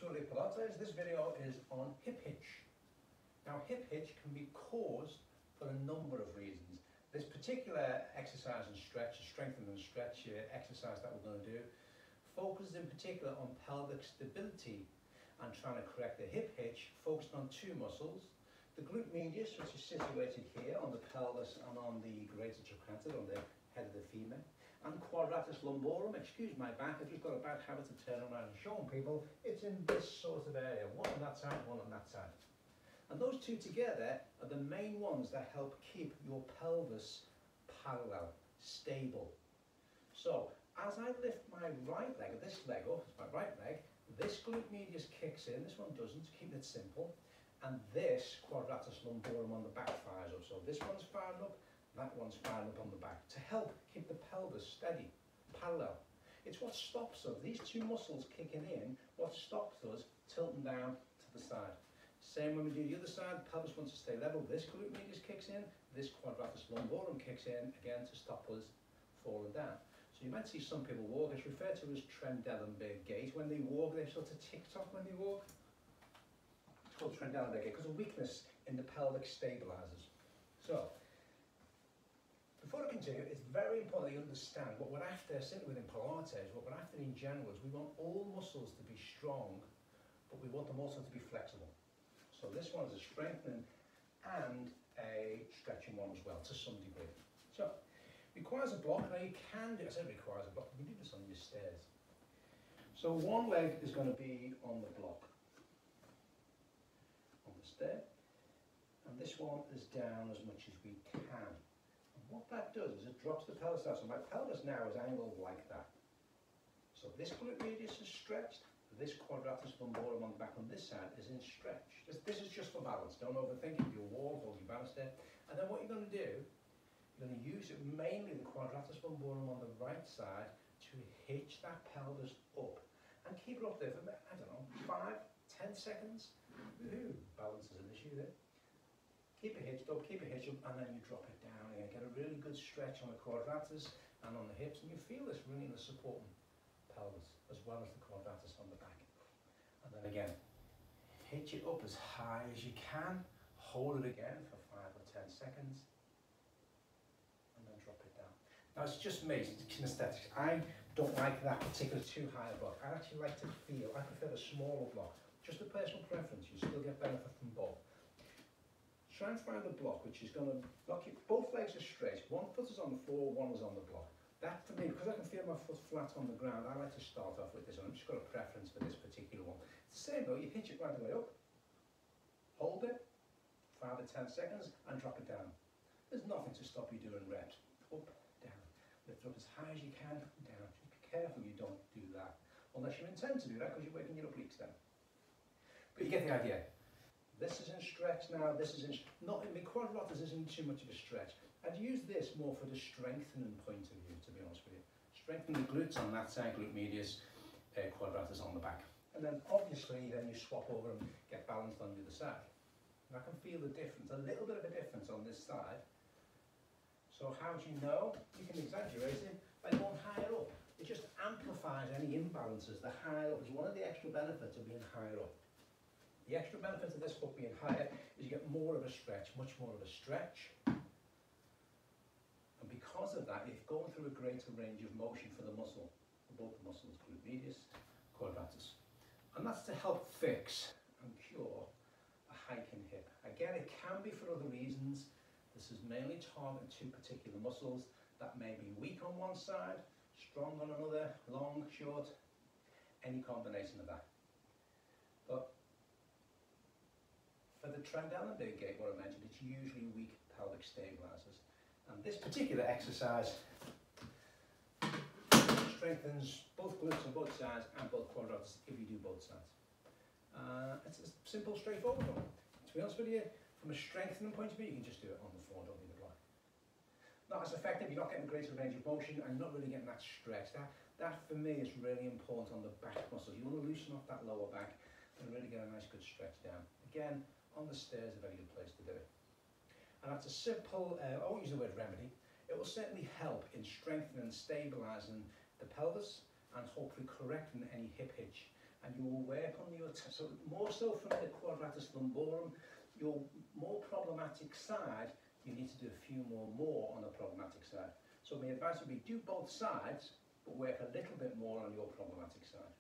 Absolutely Pilates. This video is on hip hitch. Now hip hitch can be caused for a number of reasons. This particular exercise and stretch, strengthen and stretch exercise that we're going to do, focuses in particular on pelvic stability and trying to correct the hip hitch, focused on two muscles. The glute medius, which is situated here on the pelvis and on the greater trochanter, on the head of the femur, and quadratus lumborum. Excuse my back, I've just got a bad habit of turning around and showing people. It's in this sort of area, one on that side, one on that side. And those two together are the main ones that help keep your pelvis parallel, stable. So as I lift my right leg, this leg up, my right leg, this glute medius kicks in, this one doesn't, keeping it simple, and this quadratus lumborum on the back fires up. So this one's firing up, that one's firing up on the back to help keep the pelvis steady, parallel. It's what stops us, these two muscles kicking in, what stops us tilting down to the side. Same when we do the other side, the pelvis wants to stay level, this glute medius kicks in, this quadratus lumborum kicks in, again to stop us falling down. So you might see some people walk, it's referred to as Trendelenburg gait. When they walk, they sort of tick-tock when they walk. It's called Trendelenburg gait because of weakness in the pelvic stabilizers. So, before I continue, it's very important that you understand what we're after, simply within Pilates, what we're after in general is we want all muscles to be strong, but we want them also to be flexible. So this one is a strengthening and a stretching one as well, to some degree. So, requires a block. Now you can do, I said it requires a block, you can do this on your stairs. So one leg is going to be on the block, on the stair, and this one is down as much as we can. And what that does is it drops the pelvis down. So my pelvis now is angled like that. So this glute medius is stretched, this quadratus lumborum on the back on this side is in stretch. This is just for balance. Don't overthink it. Your wall, hold your balance there. And then what you're going to do, you're going to use it mainly the quadratus lumborum on the right side to hitch that pelvis up and keep it up there for, I don't know, 5-10 seconds. Woohoo! Balance is an issue there. Keep it hitched up, and then you drop it down again. Get a really good stretch on the quadratus and on the hips, and you feel this really in the supporting pelvis as well as the quadratus on the back. And then again, hitch it up as high as you can, hold it again for 5 or 10 seconds, and then drop it down. Now it's just me, it's kinesthetics. I don't like that particular too high a block. I actually like to feel, I prefer a smaller block. Just a personal preference, you still get benefit from both. Try and find a block which is going to block you, both legs are straight, one foot is on the floor, one is on the block. That for me, because I can feel my foot flat on the ground, I like to start off with this one. I've just got a preference for this particular one. It's the same though, you hitch it right the way up, hold it, 5 or 10 seconds, and drop it down. There's nothing to stop you doing reps. Up, down, lift up as high as you can, down. Just be careful you don't do that, unless you intend to do that because you're working your obliques down. But you get the idea. This is in stretch now, this is in, not in the quadratus isn't too much of a stretch. I'd use this more for the strengthening point of view, to be honest with you. Strengthen the glutes on that side, glute medius, quadratus on the back. And then obviously then you swap over and get balanced on the other side. And I can feel the difference, a little bit of a difference on this side. So how do you know? You can exaggerate it by going higher up. It just amplifies any imbalances. The higher up is one of the extra benefits of being higher up. The extra benefit of this foot being higher is you get more of a stretch, much more of a stretch. And because of that, you're going through a greater range of motion for the muscle, for both the muscles, glute medius, quadratus. And that's to help fix and cure a hiking hip. Again, it can be for other reasons. This is mainly targeted to particular muscles that may be weak on one side, strong on another, long, short, any combination of that. But for the Trendelenburg gait, what I mentioned, it's usually weak pelvic stabilizers. And this particular exercise strengthens both glutes on both sides and both quadratus if you do both sides. It's a simple, straightforward one. To be honest with you, from a strengthening point of view, you can just do it on the floor, don't need the block. Not as effective, you're not getting a greater range of motion and you're not really getting that stretch. That for me is really important on the back muscles. You want to loosen off that lower back and really get a nice good stretch down. Again, on the stairs is a very good place to do it. And that's a simple, I won't use the word remedy, it will certainly help in strengthening and stabilising the pelvis and hopefully correcting any hip hitch and you will work on your, so more so from the quadratus lumborum, your more problematic side, you need to do a few more on the problematic side. So my advice would be do both sides, but work a little bit more on your problematic side.